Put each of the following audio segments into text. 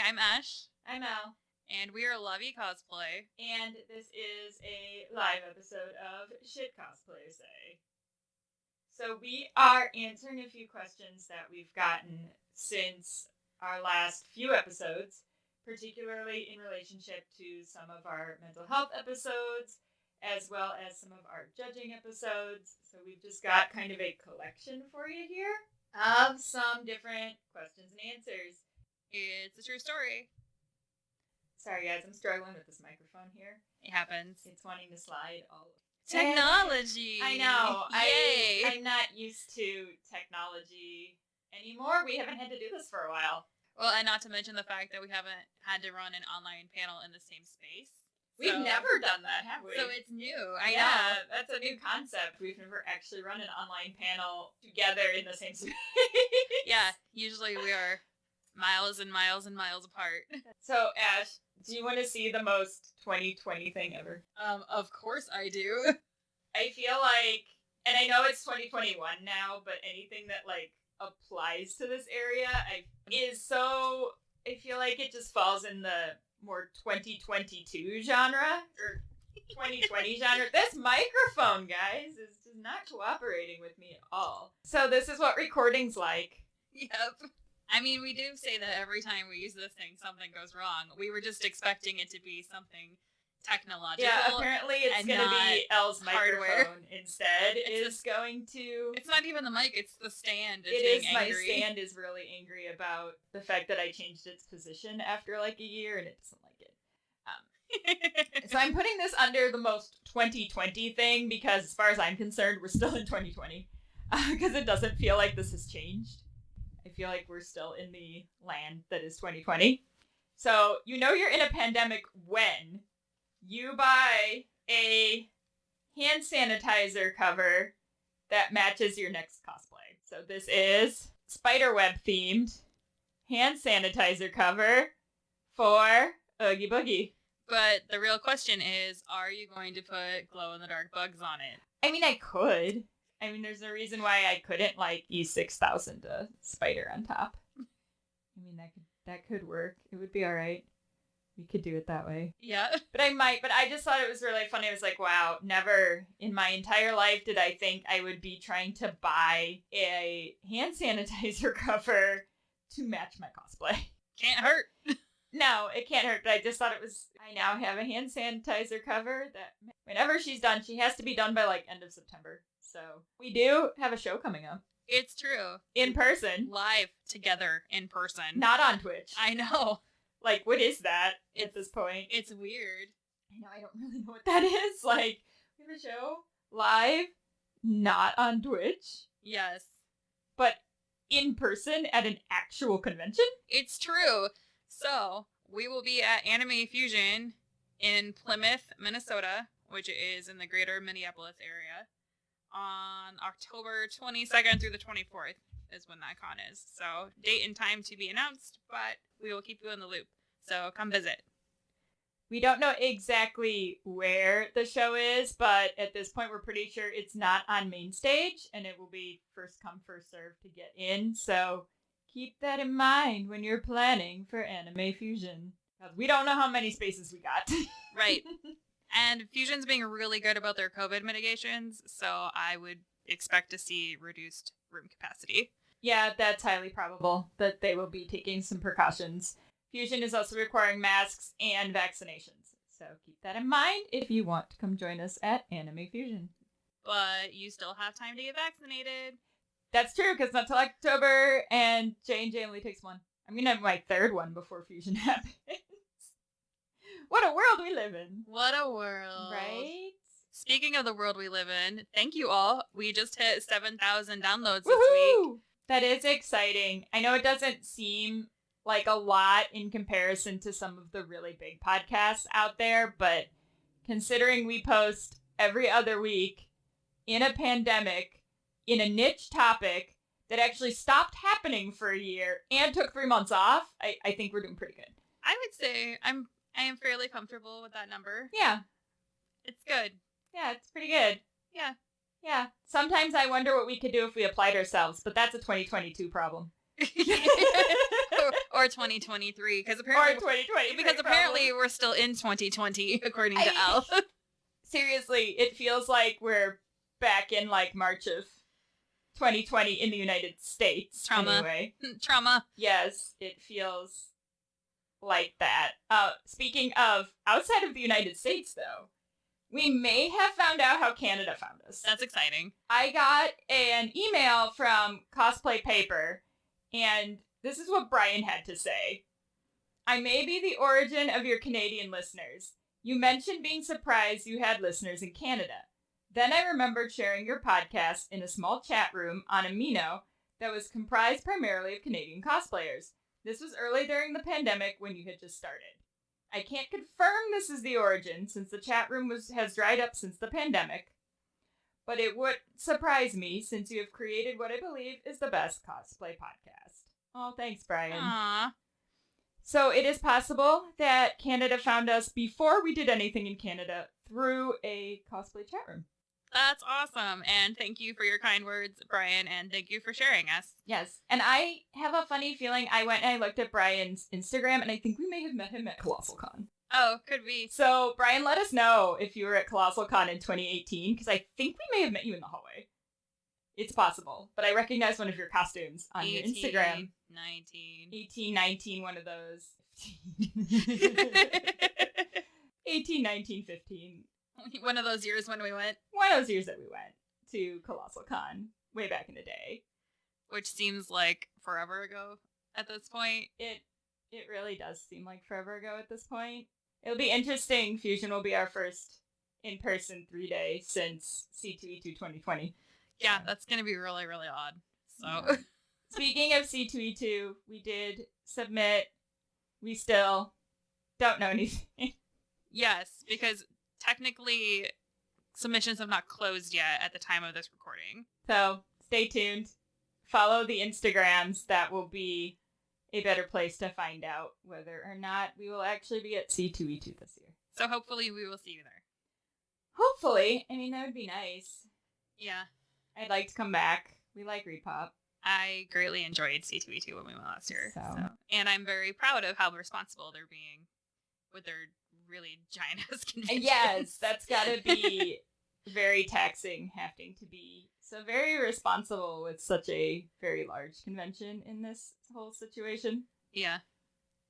I'm Ash. I'm Al. And we are Lovey Cosplay. And this is a live episode of Shit Cosplay Say. So we are answering a few questions that we've gotten since our last few episodes, particularly in relationship to some of our mental health episodes, as well as some of our judging episodes. So we've just got kind of a collection for you here of some different questions and answers. It's a true story. Sorry guys, I'm struggling with this microphone here. It happens. It's wanting to slide all over. Technology! I know. Yay! I'm not used to technology anymore. We haven't had to do this for a while. Well, and not to mention the fact that we haven't had to run an online panel in the same space. We've never done that, have we? So it's new. I know. know. That's a new concept. We've never actually run an online panel together in the same space. Yeah, usually we are miles and miles and miles apart. So, Ash, do you want to see the most 2020 thing ever? Of course I do. I feel like, and I know it's 2021 now, but anything that, like, applies to this area I feel like it just falls in the more 2022 genre, or 2020 genre. This microphone, guys, is just not cooperating with me at all. So this is what recording's like. Yep. I mean, we do say that every time we use this thing, something goes wrong. We were just expecting it to be something technological. Yeah, apparently it's going to be Elle's microphone hardware. Instead. It's not even the mic, it's the stand. My stand is really angry about the fact that I changed its position after like a year and it doesn't like it. So I'm putting this under the most 2020 thing because as far as I'm concerned, we're still in 2020. Because it doesn't feel like this has changed. I feel like we're still in the land that is 2020. So you know you're in a pandemic when you buy a hand sanitizer cover that matches your next cosplay. So this is spiderweb themed hand sanitizer cover for Oogie Boogie. But the real question is, are you going to put glow-in-the-dark bugs on it? I mean, I could. I mean, there's no reason why I couldn't, like, use 6,000 a spider on top. I mean, that could work. It would be alright. We could do it that way. Yeah. But I just thought it was really funny. I was like, wow, never in my entire life did I think I would be trying to buy a hand sanitizer cover to match my cosplay. Can't hurt. No, it can't hurt, but I just thought it was, I now have a hand sanitizer cover that whenever she's done, she has to be done by, like, end of September. So we do have a show coming up. It's true. In person. Live together in person. Not on Twitch. I know. Like, what is that at this point? It's weird. I know, I don't really know what that is. Like, we have a show live, not on Twitch. Yes. But in person at an actual convention? It's true. So, we will be at Anime Fusion in Plymouth, Minnesota, which is in the greater Minneapolis area, on October 22nd through the 24th is when that con is. So, date and time to be announced, but we will keep you in the loop. So, come visit. We don't know exactly where the show is, but at this point we're pretty sure it's not on main stage, and it will be first come, first serve to get in. So, keep that in mind when you're planning for Anime Fusion. We don't know how many spaces we got. Right. And Fusion's being really good about their COVID mitigations, so I would expect to see reduced room capacity. Yeah, that's highly probable that they will be taking some precautions. Fusion is also requiring masks and vaccinations, so keep that in mind if you want to come join us at Anime Fusion. But you still have time to get vaccinated. That's true, because not till October, and J&J only takes one. I'm going to have my third one before Fusion happens. What a world we live in. What a world. Right? Speaking of the world we live in, thank you all. We just hit 7,000 downloads Woo-hoo! This week. That is exciting. I know it doesn't seem like a lot in comparison to some of the really big podcasts out there, but considering we post every other week in a pandemic, in a niche topic that actually stopped happening for a year and took 3 months off, I think we're doing pretty good. I would say I am fairly comfortable with that number. Yeah. It's good. Yeah, it's pretty good. Yeah. Yeah. Sometimes I wonder what we could do if we applied ourselves, but that's a 2022 problem. or Or 2023, because Or apparently 2020. because apparently we're still in 2020 according to Elle. Seriously, it feels like we're back in like March of 2020 in the United States. Trauma. Anyway. Trauma. Yes, it feels like that. Speaking of outside of the United States, though, we may have found out how Canada found us. That's exciting. I got an email from Cosplay Paper, and this is what Brian had to say. I may be the origin of your Canadian listeners. You mentioned being surprised you had listeners in Canada. Then I remembered sharing your podcast in a small chat room on Amino that was comprised primarily of Canadian cosplayers. This was early during the pandemic when you had just started. I can't confirm this is the origin since the chat room has dried up since the pandemic, but it would surprise me since you have created what I believe is the best cosplay podcast. Oh, thanks, Brian. Aww. So it is possible that Canada found us before we did anything in Canada through a cosplay chat room. That's awesome. And thank you for your kind words, Brian, and thank you for sharing us. Yes. And I have a funny feeling I went and I looked at Brian's Instagram, and I think we may have met him at Colossal Con. Oh, could be. So, Brian, let us know if you were at Colossal Con in 2018, because I think we may have met you in the hallway. It's possible. But I recognize one of your costumes on your Instagram. 19. 18, 19, one of those. 18, 19, 15. One of those years when we went. One of those years that we went to Colossal Con way back in the day. Which seems like forever ago at this point. It really does seem like forever ago at this point. It'll be interesting. Fusion will be our first in-person 3-day since C2E2 2020. Yeah, that's going to be really, really odd. So, yeah. Speaking of C2E2, we did submit. We still don't know anything. Yes, because technically submissions have not closed yet at the time of this recording. So stay tuned. Follow the Instagrams. That will be a better place to find out whether or not we will actually be at C2E2 this year. So hopefully we will see you there. Hopefully. I mean, that would be nice. Yeah. I'd like to come back. We like Repop. I greatly enjoyed C2E2 when we went last year. So. And I'm very proud of how responsible they're being with their really giant-ass convention. Yes, that's got to be very taxing, having to be so very responsible with such a very large convention in this whole situation. Yeah.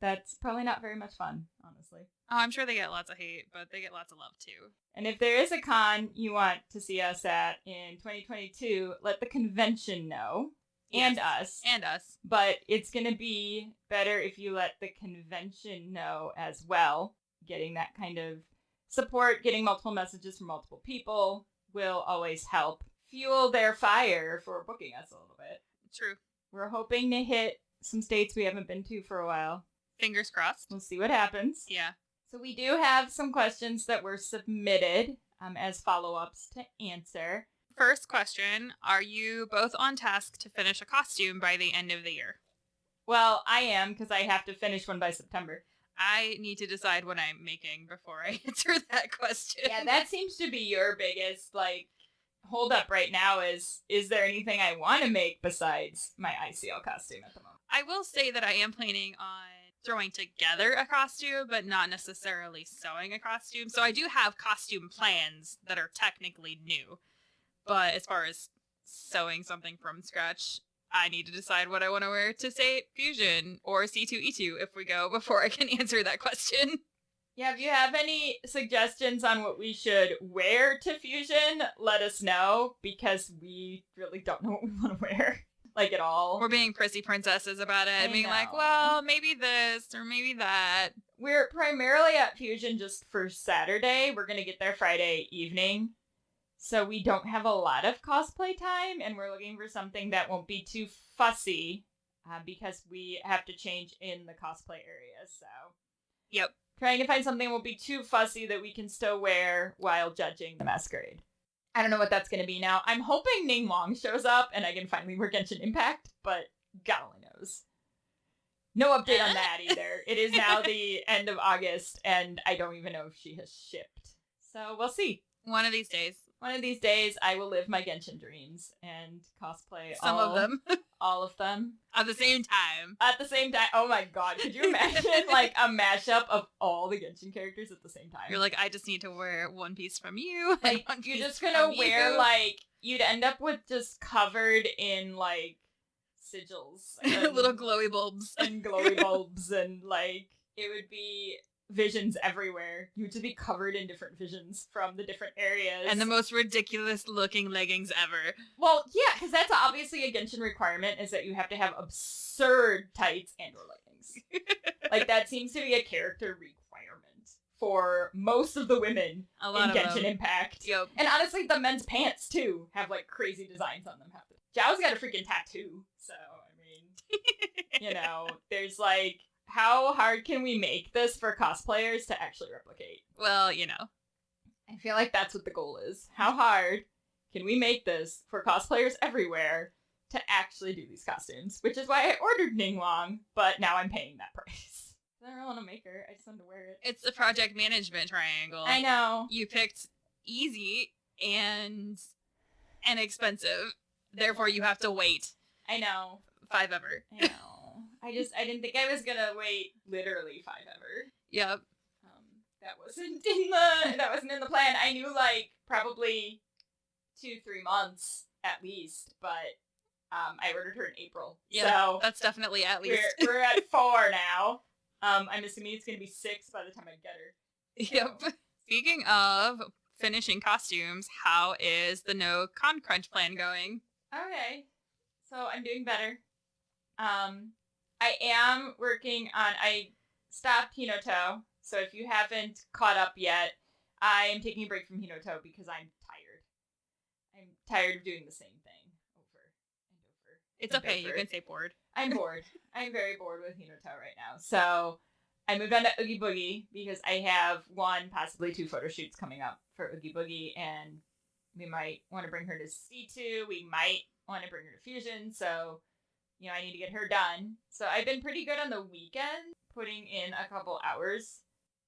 That's probably not very much fun, honestly. Oh, I'm sure they get lots of hate, but they get lots of love, too. And if there is a con you want to see us at in 2022, let the convention know. Yes. And us. And us. But it's going to be better if you let the convention know as well. Getting that kind of support, getting multiple messages from multiple people will always help fuel their fire for booking us a little bit. True. We're hoping to hit some states we haven't been to for a while. Fingers crossed. We'll see what happens. Yeah. So we do have some questions that were submitted as follow-ups to answer. First question, are you both on task to finish a costume by the end of the year? Well, I am, because I have to finish one by September. I need to decide what I'm making before I answer that question. Yeah, that seems to be your biggest, hold up right now is there anything I want to make besides my ICL costume at the moment? I will say that I am planning on throwing together a costume, but not necessarily sewing a costume. So I do have costume plans that are technically new. But as far as sewing something from scratch, I need to decide what I want to wear to, say, Fusion or C2E2 if we go before I can answer that question. Yeah, if you have any suggestions on what we should wear to Fusion, let us know, because we really don't know what we want to wear, at all. We're being prissy princesses about it, and being like, well, maybe this or maybe that. We're primarily at Fusion just for Saturday. We're going to get there Friday evening. So we don't have a lot of cosplay time, and we're looking for something that won't be too fussy, because we have to change in the cosplay area, so. Yep. Trying to find something that won't be too fussy that we can still wear while judging the masquerade. I don't know what that's going to be now. I'm hoping Ning Long shows up, and I can finally work Genshin Impact, but God only knows. No update on that either. It is now the end of August, and I don't even know if she has shipped. So we'll see. One of these days. One of these days, I will live my Genshin dreams and cosplay some of them. all of them. At the same time. At the same time. Oh my god. Could you imagine, like, a mashup of all the Genshin characters at the same time? You're like, I just need to wear one piece from you. Like, and one you're piece just gonna from wear, you. like, you'd end up with just covered in, like, sigils. And, little glowy bulbs. and glowy bulbs, and, like, it would be visions everywhere. You would just be covered in different visions from the different areas. And the most ridiculous looking leggings ever. Well, yeah, because that's obviously a Genshin requirement, is that you have to have absurd tights and or leggings. Like, that seems to be a character requirement for most of the women A lot in of Genshin them. Impact. Yep. And honestly, the men's pants, too, have, like, crazy designs on them. Zhao's got a freaking tattoo, so, I mean, you know, there's, like, how hard can we make this for cosplayers to actually replicate? Well, you know. I feel like that's what the goal is. How hard can we make this for cosplayers everywhere to actually do these costumes? Which is why I ordered Ningguang, but now I'm paying that price. I don't really want to make her. I just want to wear it. It's the project management triangle. I know. You picked easy and inexpensive. Therefore, you have to wait I know. 5 ever. I know. I didn't think I was gonna wait literally 5 ever. Yep. That wasn't in the plan. I knew, like, probably 2-3 months at least, but I ordered her in April. Yeah, so that's definitely at least. we're at 4 now. I'm assuming it's gonna be 6 by the time I get her. Yep. Speaking of finishing costumes, how is the no con crunch plan going? Okay. So I'm doing better. I am working on, I stopped Hinoto, so if you haven't caught up yet, I am taking a break from Hinoto because I'm tired. I'm tired of doing the same thing over and over. It's and okay, over. you can say bored. I'm bored. I'm very bored with Hinoto right now. So I moved on to Oogie Boogie because I have 1, possibly 2 photo shoots coming up for Oogie Boogie, and we might want to bring her to C2. We might want to bring her to Fusion, so, you know, I need to get her done. So I've been pretty good on the weekend, putting in a couple hours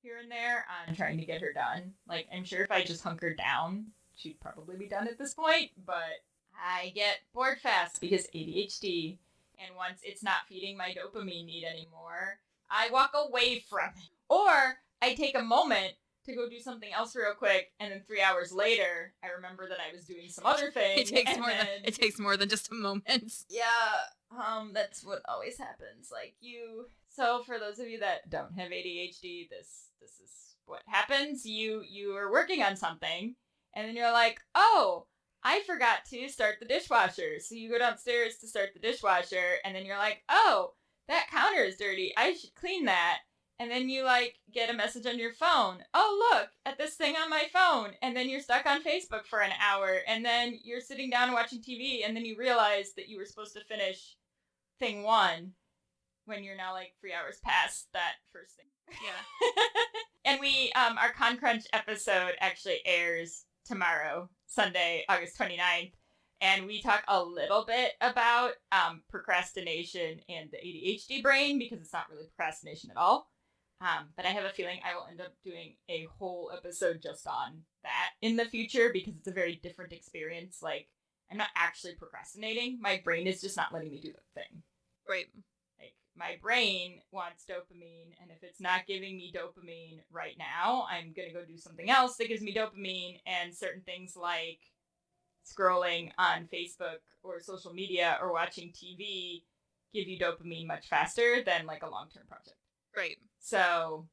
here and there on trying to get her done. Like, I'm sure if I just hunkered down, she'd probably be done at this point, but I get bored fast because ADHD, and once it's not feeding my dopamine need anymore, I walk away from it. Or I take a moment to go do something else real quick, and then 3 hours later, I remember that I was doing some other thing. It takes more than just a moment. Yeah, that's what always happens. Like, so for those of you that don't have ADHD, this is what happens. You are working on something, and then you're like, oh, I forgot to start the dishwasher. So you go downstairs to start the dishwasher, and then you're like, oh, that counter is dirty. I should clean that. And then you, like, get a message on your phone. Oh, look at this thing on my phone. And then you're stuck on Facebook for an hour. And then you're sitting down and watching TV. And then you realize that you were supposed to finish thing 1 when you're now, like, 3 hours past that first thing. Yeah. And our Con Crunch episode actually airs tomorrow, Sunday, August 29th. And we talk a little bit about procrastination and the ADHD brain, because it's not really procrastination at all. But I have a feeling I will end up doing a whole episode just on that in the future, because it's a very different experience. Like, I'm not actually procrastinating. My brain is just not letting me do the thing. Right. Like, my brain wants dopamine, and if it's not giving me dopamine right now, I'm going to go do something else that gives me dopamine, and certain things like scrolling on Facebook or social media or watching TV give you dopamine much faster than, like, a long-term project. Right. So,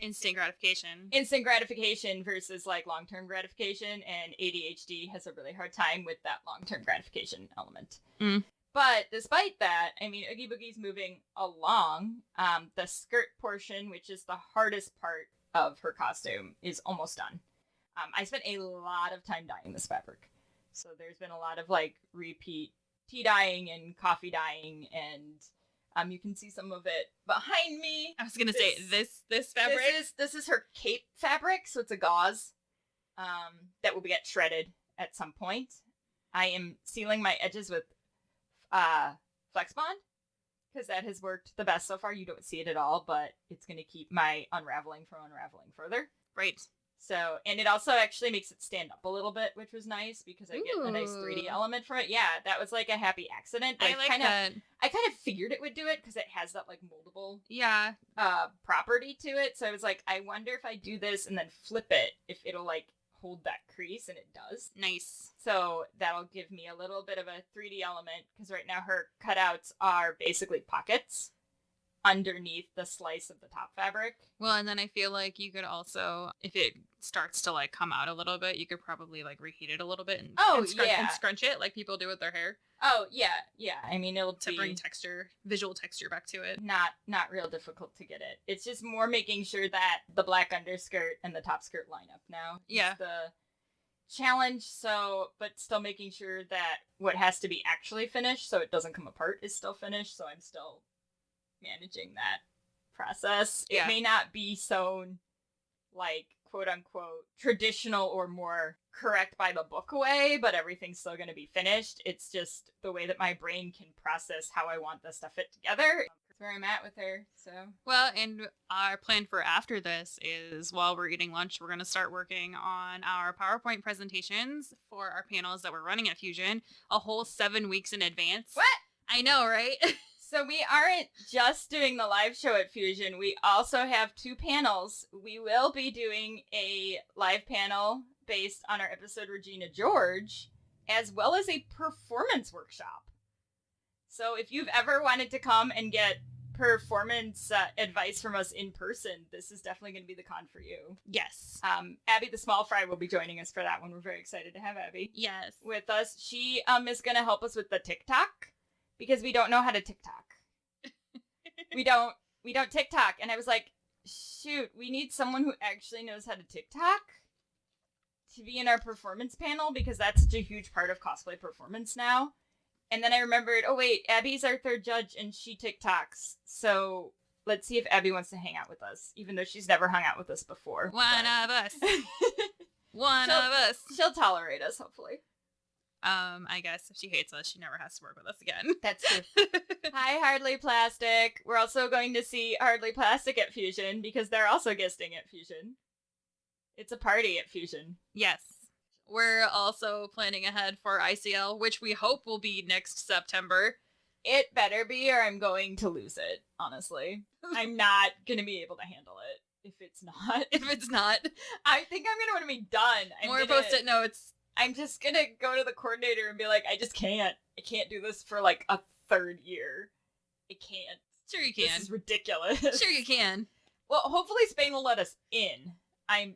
instant gratification versus, like, long-term gratification, and ADHD has a really hard time with that long-term gratification element. Mm. But despite that, I mean, Oogie Boogie's moving along. The skirt portion, which is the hardest part of her costume, is almost done. I spent a lot of time dyeing this fabric. So there's been a lot of, like, repeat tea dyeing and coffee dyeing, and you can see some of it behind me. I was gonna say this fabric. This is her cape fabric, so it's a gauze that will get shredded at some point. I am sealing my edges with Flex Bond, because that has worked the best so far. You don't see it at all, but it's gonna keep my unraveling from unraveling further. Right. So, and it also actually makes it stand up a little bit, which was nice because I get a nice 3D element from it. Yeah, that was like a happy accident. I like that. I kind of figured it would do it because it has that like moldable property to it. So I was like, I wonder if I do this and then flip it, if it'll like hold that crease, and it does. Nice. So that'll give me a little bit of a 3D element because right now her cutouts are basically pockets underneath the slice of the top fabric. Well, and then I feel like you could also, if it starts to like come out a little bit, you could probably like reheat it a little bit and, and scrunch it like people do with their hair. Oh, yeah. I mean, it'll to bring texture, visual texture back to it. Not real difficult to get it. It's just more making sure that the black underskirt and the top skirt line up now. Yeah. It's the challenge, but still making sure that what has to be actually finished so it doesn't come apart is still finished, so I'm still managing that process. Yeah. It may not be sewn like quote unquote traditional or more correct by the book way, but everything's still going to be finished. It's just the way that my brain can process how I want this to fit together. That's where I'm at with her. So well, and our plan for after this is while we're eating lunch, we're going to start working on our PowerPoint presentations for our panels that we're running at Fusion a whole 7 weeks in advance. What? I know, right? So we aren't just doing the live show at Fusion. We also have 2 panels. We will be doing a live panel based on our episode Regina George, as well as a performance workshop. So if you've ever wanted to come and get performance advice from us in person, this is definitely going to be the con for you. Yes. Abby the Small Fry will be joining us for that one. We're very excited to have Abby. Yes. With us. She is going to help us with the TikTok. Because we don't know how to TikTok. we don't TikTok. And I was like, shoot, we need someone who actually knows how to TikTok to be in our performance panel, because that's such a huge part of cosplay performance now. And then I remembered, oh wait, Abby's our 3rd judge and she TikToks. So let's see if Abby wants to hang out with us, even though she's never hung out with us before. One of us. One of us. She'll tolerate us, hopefully. I guess if she hates us, she never has to work with us again. That's true. Hi, Hardly Plastic. We're also going to see Hardly Plastic at Fusion because they're also guesting at Fusion. It's a party at Fusion. Yes. We're also planning ahead for ICL, which we hope will be next September. It better be, or I'm going to lose it, honestly. I'm not going to be able to handle it if it's not. If it's not. I think I'm going to want to be done. More post-it notes. I'm just gonna go to the coordinator and be like, I can't do this for like a 3rd year. I can't. Sure you can. This is ridiculous. Sure you can. Well, hopefully Spain will let us in.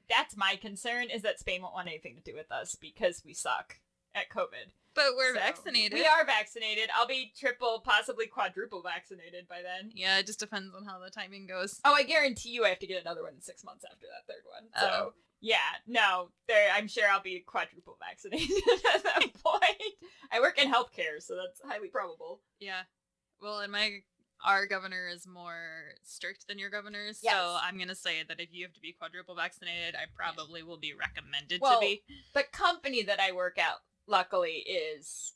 That's my concern, is that Spain won't want anything to do with us because we suck at COVID. But we're vaccinated. We are vaccinated. I'll be triple, possibly quadruple vaccinated by then. Yeah, it just depends on how the timing goes. Oh, I guarantee you I have to get another one in 6 months after that 3rd one. So yeah, no, I'm sure I'll be quadruple vaccinated at that point. I work in healthcare, so that's highly probable. Yeah. Well, and our governor is more strict than your governors, yes. So I'm going to say that if you have to be quadruple vaccinated, I probably will be recommended to be. The company that I work at, luckily, is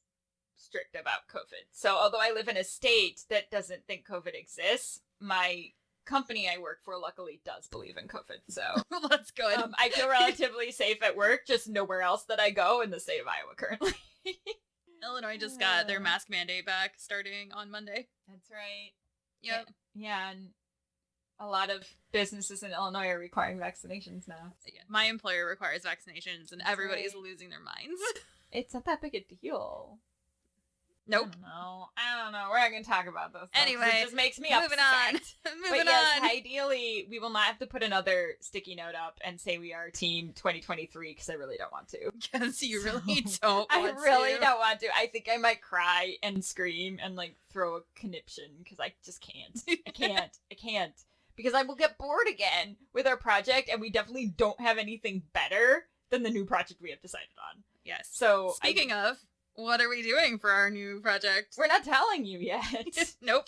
strict about COVID. So although I live in a state that doesn't think COVID exists, my company I work for luckily does believe in COVID, so that's good. I feel relatively safe at work, just nowhere else that I go in the state of Iowa currently. Illinois just got their mask mandate back starting on Monday. That's right. Yep. Yeah, and a lot of businesses in Illinois are requiring vaccinations now. Yeah, my employer requires vaccinations, and everybody's losing their minds. It's not that big a deal. Nope. I don't know. We're not going to talk about this. Anyway, it just makes me upset. Moving on. Ideally, we will not have to put another sticky note up and say we are team 2023 because I really don't want to. Because you really don't want to. I really don't want to. I think I might cry and scream and like throw a conniption because I just can't. I can't. Because I will get bored again with our project, and we definitely don't have anything better than the new project we have decided on. Yes. So speaking of, what are we doing for our new project? We're not telling you yet. Nope.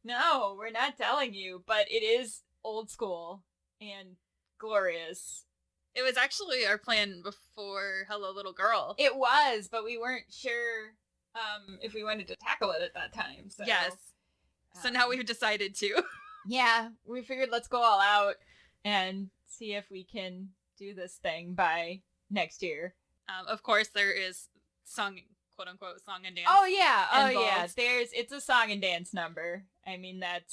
No, we're not telling you, but it is old school and glorious. It was actually our plan before Hello Little Girl. It was, but we weren't sure if we wanted to tackle it at that time. So. Yes. So now we've decided to. Yeah, we figured let's go all out and see if we can do this thing by next year. Of course, there is song, quote unquote, song and dance. Oh yeah, involved. It's a song and dance number. I mean, that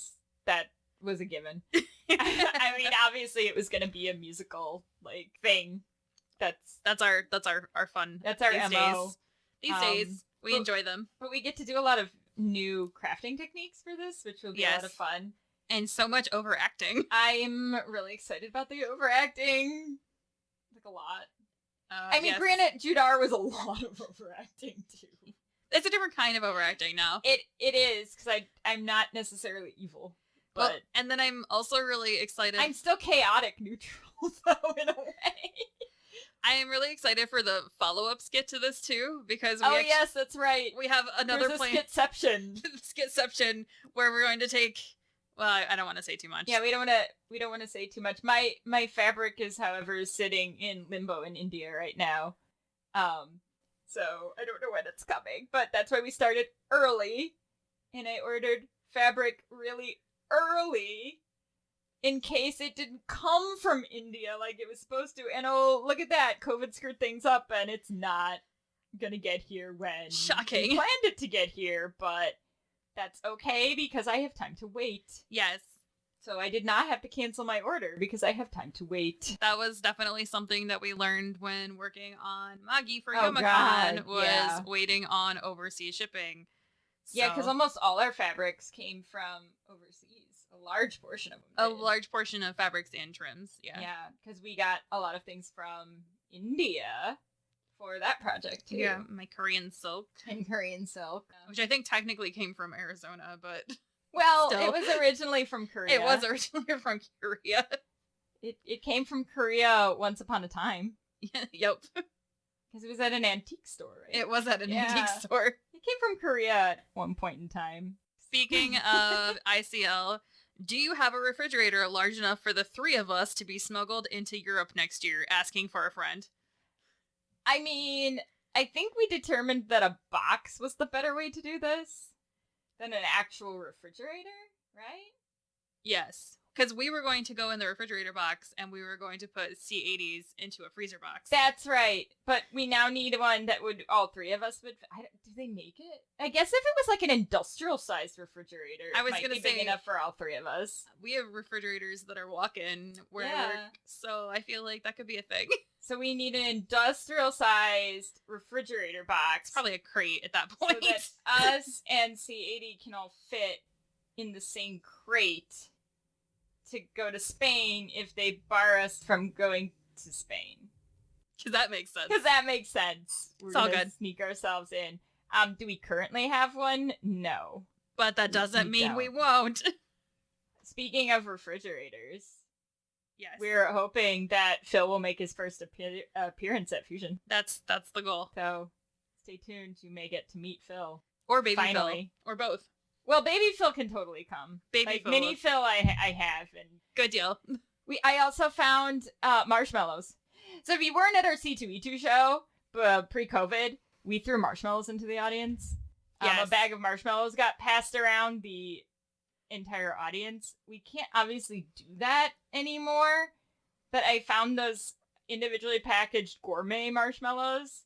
was a given. I mean, obviously, it was gonna be a musical like thing. That's our fun. That's our these MO. days. These days, we enjoy them, but we get to do a lot of new crafting techniques for this, which will be a lot of fun. And so much overacting. I'm really excited about the overacting. Like a lot. I mean, granted, Judar was a lot of overacting too. It's a different kind of overacting now. It is, because I'm not necessarily evil. But well, and then I'm also really excited. I'm still chaotic neutral, though, in a way. I am really excited for the follow-up skit to this too, because yes, that's right. We have another plan. Skitception. Skitception, where we're going to take. Well, I don't want to say too much. Yeah, we don't want to say too much. My fabric is, however, sitting in limbo in India right now. So I don't know when it's coming, but that's why we started early, and I ordered fabric really early in case it didn't come from India like it was supposed to. And oh, look at that, COVID screwed things up, and it's not gonna get here when shocking we planned it to get here, but that's okay because I have time to wait. Yes. So I did not have to cancel my order because I have time to wait. That was definitely something that we learned when working on Magi for Yomicon, was waiting on overseas shipping. So. Yeah, because almost all our fabrics came from overseas. A large portion of them did. A large portion of fabrics and trims, yeah. Yeah, because we got a lot of things from India for that project, too. Yeah, my Korean silk. And Korean silk. Which I think technically came from Arizona, but... Well, still. It was originally from Korea. It was originally from Korea. It came from Korea once upon a time. Yep. Because it was at an antique store, right? It was at an antique store. It came from Korea at one point in time. Speaking of ICL, do you have a refrigerator large enough for the 3 of us to be smuggled into Europe next year, asking for a friend? I mean, I think we determined that a box was the better way to do this than an actual refrigerator, right? Yes. Because we were going to go in the refrigerator box, and we were going to put C80s into a freezer box. That's right. But we now need one that would, all 3 of us would, do they make it? I guess if it was like an industrial-sized refrigerator, it might be big enough for all 3 of us. We have refrigerators that are walk-in where I work, so I feel like that could be a thing. So we need an industrial-sized refrigerator box. Probably a crate at that point. So that us and C80 can all fit in the same crate to go to Spain if they bar us from going to Spain. Because that makes sense. We're it's all gonna good. Sneak ourselves in. Do we currently have one? No. But that doesn't mean we won't. Speaking of refrigerators, yes, we're hoping that Phil will make his first appearance at Fusion. That's the goal. So stay tuned. You may get to meet Phil. Or Baby Finally. Phil. Or both. Well, Baby Phil can totally come. Baby Phil. Mini Phil I have. And good deal. I also found marshmallows. So if you weren't at our C2E2 show pre-COVID, we threw marshmallows into the audience. Yes. A bag of marshmallows got passed around the entire audience. We can't obviously do that anymore, but I found those individually packaged gourmet marshmallows,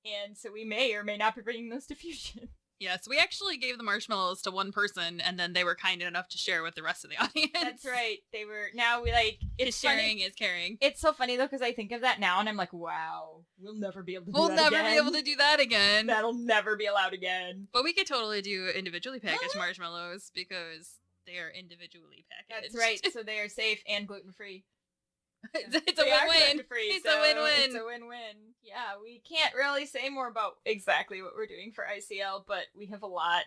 and so we may or may not be bringing those to Fusion. Yes, we actually gave the marshmallows to one person, and then they were kind enough to share with the rest of the audience. That's right. They were, now we like, it's sharing funny. is caring. It's so funny though, because I think of that now and I'm like, wow, we'll never be able to do that again. We'll never be able to do that again. That'll never be allowed again. But we could totally do individually packaged marshmallows because they are individually packaged. That's right. So they are safe and gluten-free. It's a win-win. It's a win-win. It's a win-win. Yeah, we can't really say more about exactly what we're doing for ICL, but we have a lot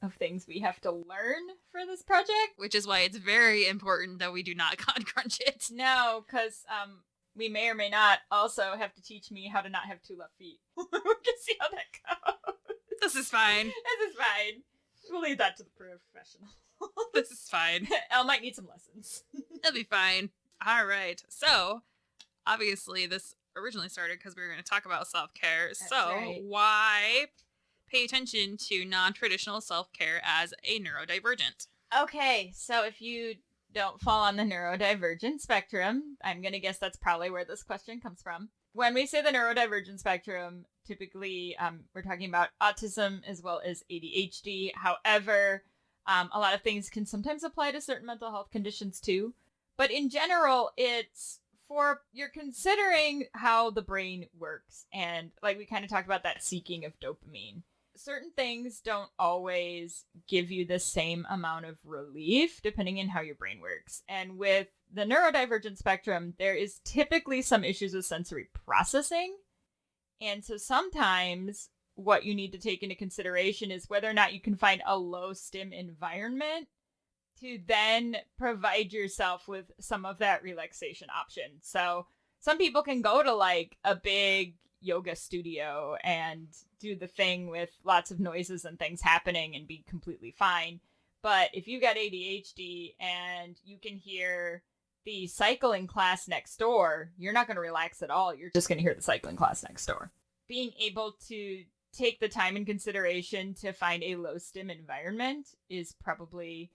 of things we have to learn for this project. Which is why it's very important that we do not con crunch it. No, because we may or may not also have to teach me how to not have 2 left feet. We can see how that goes. This is fine. This is fine. We'll leave that to the professional. This is fine. Elle might need some lessons. It'll be fine. All right. So, obviously, this originally started because we were going to talk about self-care. That's so, right. Why pay attention to non-traditional self-care as a neurodivergent? Okay, so if you don't fall on the neurodivergent spectrum. I'm going to guess that's probably where this question comes from. When we say the neurodivergent spectrum, typically we're talking about autism as well as ADHD. However, a lot of things can sometimes apply to certain mental health conditions too. But in general, it's for you're considering how the brain works. And like we kind of talked about that seeking of dopamine. Certain things don't always give you the same amount of relief depending on how your brain works. And with the neurodivergent spectrum, there is typically some issues with sensory processing. And so sometimes what you need to take into consideration is whether or not you can find a low stim environment to then provide yourself with some of that relaxation option. So some people can go to like a big yoga studio and do the thing with lots of noises and things happening and be completely fine. But if you got ADHD and you can hear the cycling class next door, you're not going to relax at all. You're just going to hear the cycling class next door. Being able to take the time and consideration to find a low stim environment is probably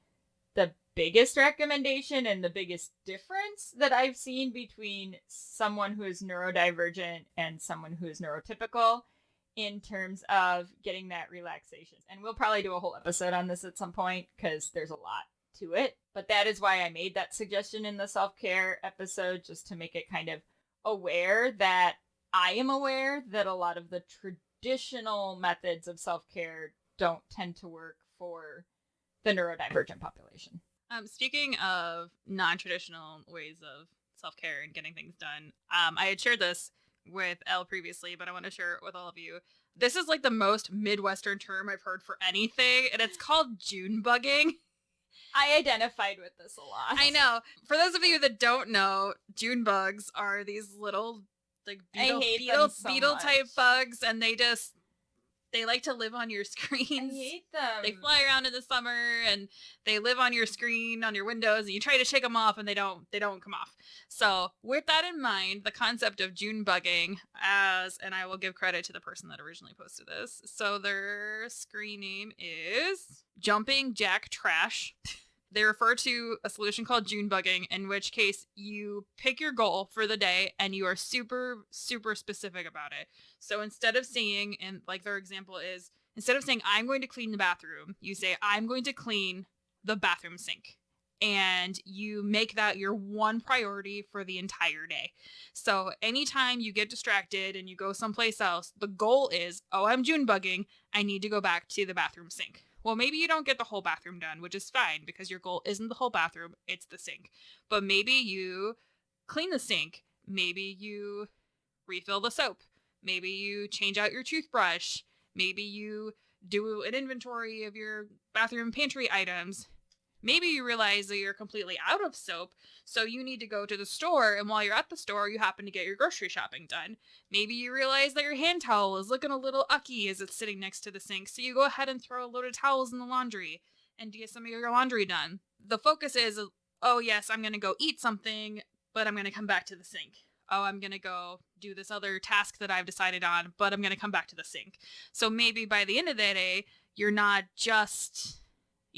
the biggest recommendation and the biggest difference that I've seen between someone who is neurodivergent and someone who is neurotypical in terms of getting that relaxation. And we'll probably do a whole episode on this at some point because there's a lot to it. But that is why I made that suggestion in the self-care episode, just to make it kind of aware that I am aware that a lot of the traditional methods of self-care don't tend to work for the neurodivergent population. Speaking of non-traditional ways of self-care and getting things done, I had shared this with Elle previously, but I want to share it with all of you. This is like the most Midwestern term I've heard for anything, and it's called Junebugging. I identified with this a lot. I know. For those of you that don't know, June bugs are these little like beetle type bugs, and they like to live on your screens. I hate them. They fly around in the summer and they live on your screen, on your windows, and you try to shake them off and they don't come off. So with that in mind, the concept of Junebugging and I will give credit to the person that originally posted this. So their screen name is Jumping Jack Trash. They refer to a solution called Junebugging, in which case you pick your goal for the day and you are super, super specific about it. So instead of saying, and like their example is, instead of saying, I'm going to clean the bathroom, you say, I'm going to clean the bathroom sink. And you make that your one priority for the entire day. So anytime you get distracted and you go someplace else, the goal is, oh, I'm Junebugging, I need to go back to the bathroom sink. Well, maybe you don't get the whole bathroom done, which is fine because your goal isn't the whole bathroom, it's the sink. But maybe you clean the sink. Maybe you refill the soap. Maybe you change out your toothbrush. Maybe you do an inventory of your bathroom pantry items. Maybe you realize that you're completely out of soap, so you need to go to the store, and while you're at the store, you happen to get your grocery shopping done. Maybe you realize that your hand towel is looking a little ucky as it's sitting next to the sink, so you go ahead and throw a load of towels in the laundry and get some of your laundry done. The focus is, oh yes, I'm going to go eat something, but I'm going to come back to the sink. Oh, I'm going to go do this other task that I've decided on, but I'm going to come back to the sink. So maybe by the end of the day, you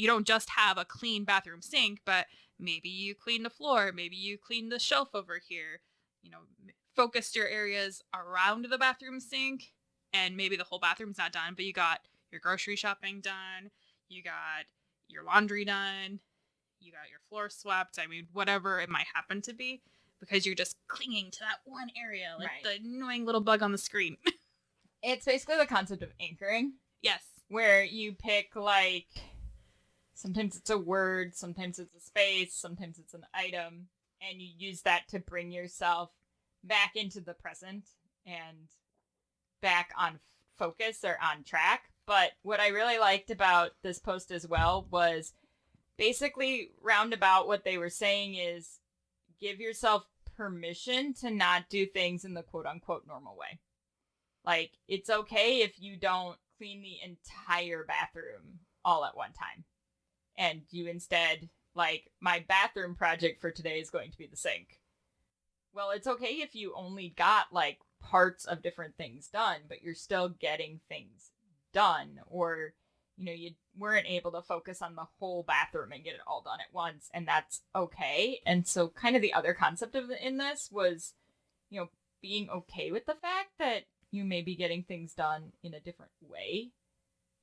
don't just have a clean bathroom sink, but maybe you clean the floor, maybe you clean the shelf over here, focused your areas around the bathroom sink, and maybe the whole bathroom's not done, but you got your grocery shopping done, you got your laundry done, you got your floor swept, whatever it might happen to be, because you're just clinging to that one area, like the annoying little bug on the screen. It's basically the concept of anchoring. Yes. Where you pick, like, sometimes it's a word, sometimes it's a space, sometimes it's an item, and you use that to bring yourself back into the present and back on focus or on track. But what I really liked about this post as well was basically roundabout what they were saying is give yourself permission to not do things in the quote-unquote normal way. Like, it's okay if you don't clean the entire bathroom all at one time. And you instead, like, my bathroom project for today is going to be the sink. Well, it's okay if you only got, like, parts of different things done, but you're still getting things done. Or you weren't able to focus on the whole bathroom and get it all done at once, and that's okay. And so kind of the other concept in this was, being okay with the fact that you may be getting things done in a different way,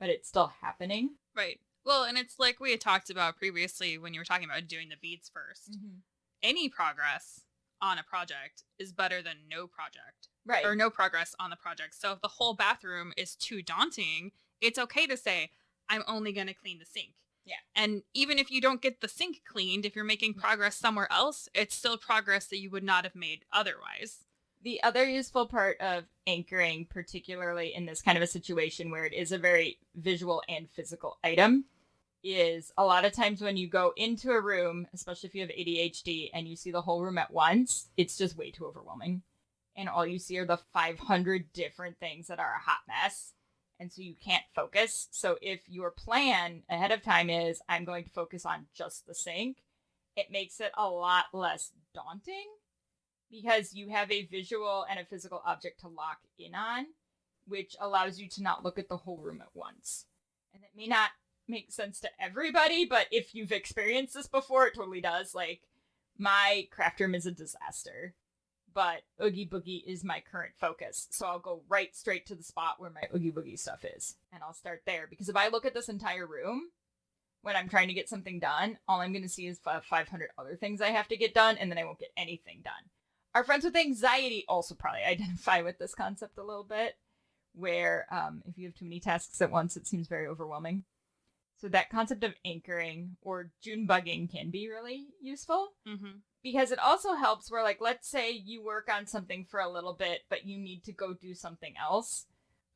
but it's still happening. Right. Well, and it's like we had talked about previously when you were talking about doing the beats first. Mm-hmm. Any progress on a project is better than no project. Right. Or no progress on the project. So if the whole bathroom is too daunting, it's okay to say, I'm only going to clean the sink. Yeah. And even if you don't get the sink cleaned, if you're making progress somewhere else, it's still progress that you would not have made otherwise. The other useful part of anchoring, particularly in this kind of a situation where it is a very visual and physical item, is a lot of times when you go into a room, especially if you have ADHD and you see the whole room at once, it's just way too overwhelming. And all you see are the 500 different things that are a hot mess. And so you can't focus. So if your plan ahead of time is, I'm going to focus on just the sink, it makes it a lot less daunting because you have a visual and a physical object to lock in on, which allows you to not look at the whole room at once. And it may not make sense to everybody, but if you've experienced this before, it totally does. Like, my craft room is a disaster, but Oogie Boogie is my current focus. So I'll go right straight to the spot where my Oogie Boogie stuff is, and I'll start there. Because if I look at this entire room when I'm trying to get something done, all I'm going to see is 500 other things I have to get done, and then I won't get anything done. Our friends with anxiety also probably identify with this concept a little bit, where if you have too many tasks at once, it seems very overwhelming. So that concept of anchoring or Junebugging can be really useful. Mm-hmm. Because it also helps where, like, let's say you work on something for a little bit, but you need to go do something else.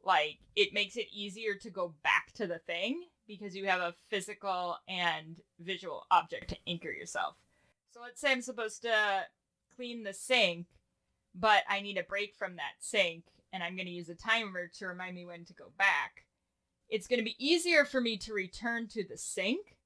Like, it makes it easier to go back to the thing because you have a physical and visual object to anchor yourself. So let's say I'm supposed to clean the sink, but I need a break from that sink, and I'm going to use a timer to remind me when to go back. It's going to be easier for me to return to the sink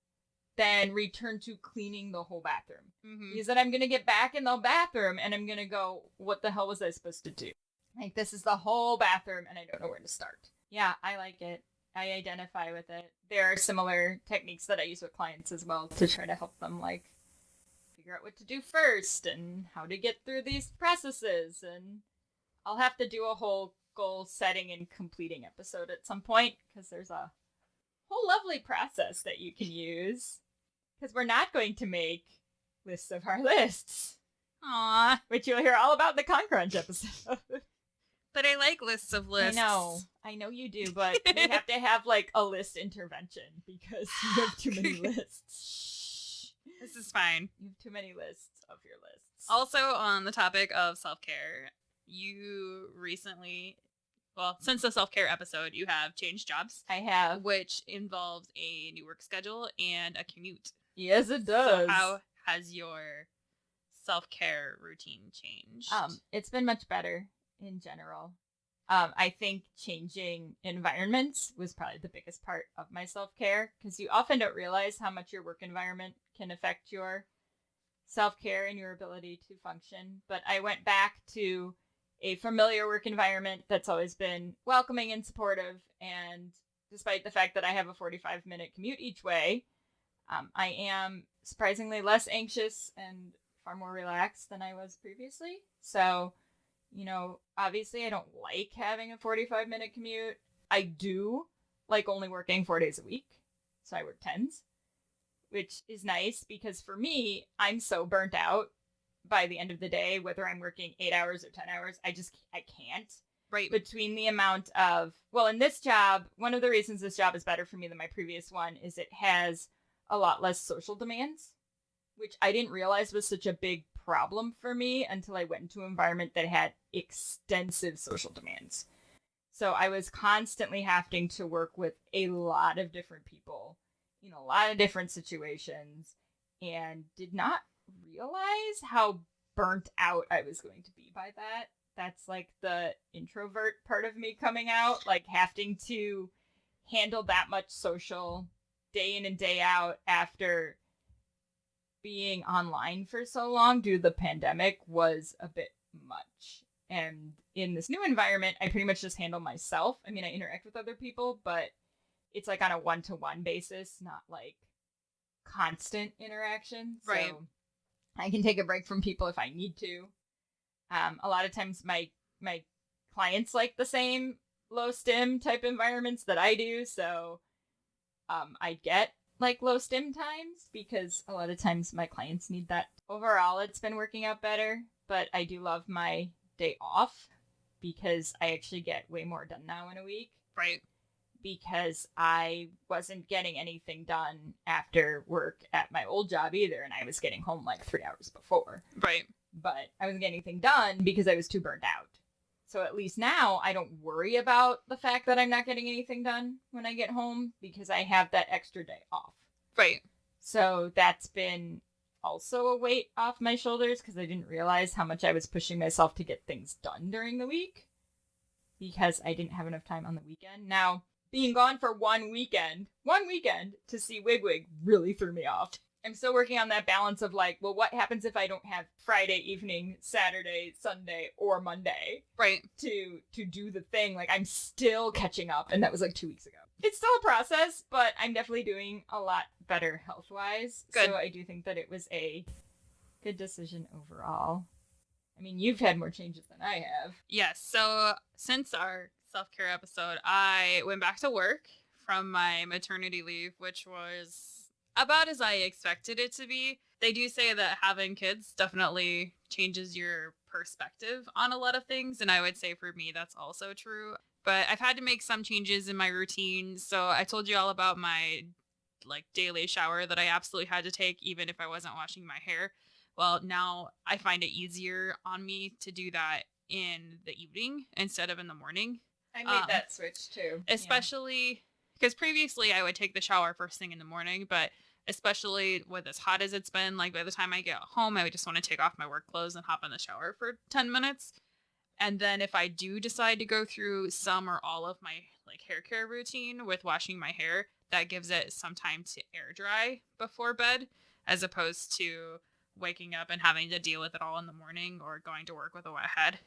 than return to cleaning the whole bathroom. Mm-hmm. Because then I'm going to get back in the bathroom and I'm going to go, what the hell was I supposed to do? Like, this is the whole bathroom and I don't know where to start. Yeah, I like it. I identify with it. There are similar techniques that I use with clients as well to try to help them, like, figure out what to do first and how to get through these processes. And I'll have to do a whole goal setting and completing episode at some point because there's a whole lovely process that you can use. Because we're not going to make lists of our lists. Aww. Which you'll hear all about in the Concrunch episode. But I like lists of lists. I know you do, but we have to have, like, a list intervention because you have too many lists. This is fine. You have too many lists of your lists. Also, on the topic of self-care, you recently, well, since the self-care episode, you have changed jobs. I have. Which involves a new work schedule and a commute. Yes, it does. So how has your self-care routine changed? It's been much better in general. I think changing environments was probably the biggest part of my self-care because you often don't realize how much your work environment can affect your self-care and your ability to function. But I went back to a familiar work environment that's always been welcoming and supportive. And despite the fact that I have a 45-minute commute each way, I am surprisingly less anxious and far more relaxed than I was previously. So, obviously I don't like having a 45-minute commute. I do like only working 4 days a week. So I work 10s, which is nice because for me, I'm so burnt out by the end of the day, whether I'm working 8 hours or 10 hours, I can't. Right. Between the amount of, in this job, one of the reasons this job is better for me than my previous one is it has a lot less social demands, which I didn't realize was such a big problem for me until I went into an environment that had extensive social demands. So I was constantly having to work with a lot of different people, a lot of different situations, and did not realize how burnt out I was going to be by that. That's like the introvert part of me coming out, like having to handle that much social day in and day out after being online for so long due to the pandemic was a bit much. And in this new environment, I pretty much just handle myself. I mean, I interact with other people, but it's like on a one-to-one basis, not like constant interaction. Right. So I can take a break from people if I need to. A lot of times my clients like the same low stim type environments that I do, so I get like low stim times because a lot of times my clients need that. Overall, it's been working out better, but I do love my day off because I actually get way more done now in a week. Right. Because I wasn't getting anything done after work at my old job either, and I was getting home like 3 hours before. Right. But I wasn't getting anything done because I was too burned out. So at least now I don't worry about the fact that I'm not getting anything done when I get home because I have that extra day off. Right. So that's been also a weight off my shoulders because I didn't realize how much I was pushing myself to get things done during the week because I didn't have enough time on the weekend. Now, being gone for one weekend to see Wigwig really threw me off. I'm still working on that balance of like, well, what happens if I don't have Friday evening, Saturday, Sunday, or Monday? Right. To do the thing. Like, I'm still catching up, and that was like 2 weeks ago. It's still a process, but I'm definitely doing a lot better health-wise. Good. So I do think that it was a good decision overall. I mean, you've had more changes than I have. Yes. So since our self-care episode, I went back to work from my maternity leave, which was about as I expected it to be. They do say that having kids definitely changes your perspective on a lot of things, and I would say for me that's also true. But I've had to make some changes in my routine. So I told you all about my like daily shower that I absolutely had to take even if I wasn't washing my hair. Well, now I find it easier on me to do that in the evening instead of in the morning. I made that switch too. Especially because previously I would take the shower first thing in the morning, but especially with as hot as it's been, like by the time I get home, I would just want to take off my work clothes and hop in the shower for 10 minutes. And then if I do decide to go through some or all of my like hair care routine with washing my hair, that gives it some time to air dry before bed, as opposed to waking up and having to deal with it all in the morning or going to work with a wet head.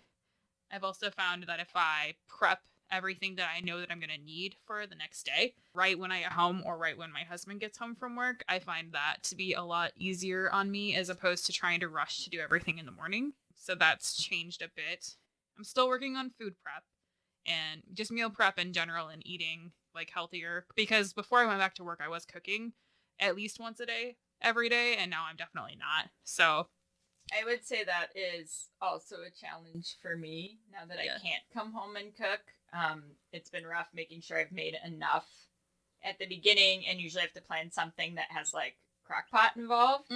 I've also found that if I prep everything that I know that I'm going to need for the next day, right when I get home or right when my husband gets home from work, I find that to be a lot easier on me as opposed to trying to rush to do everything in the morning. So that's changed a bit. I'm still working on food prep and just meal prep in general and eating like healthier, because before I went back to work, I was cooking at least once a day, every day, and now I'm definitely not. So I would say that is also a challenge for me now that I can't come home and cook. It's been rough making sure I've made enough at the beginning, and usually I have to plan something that has like crock pot involved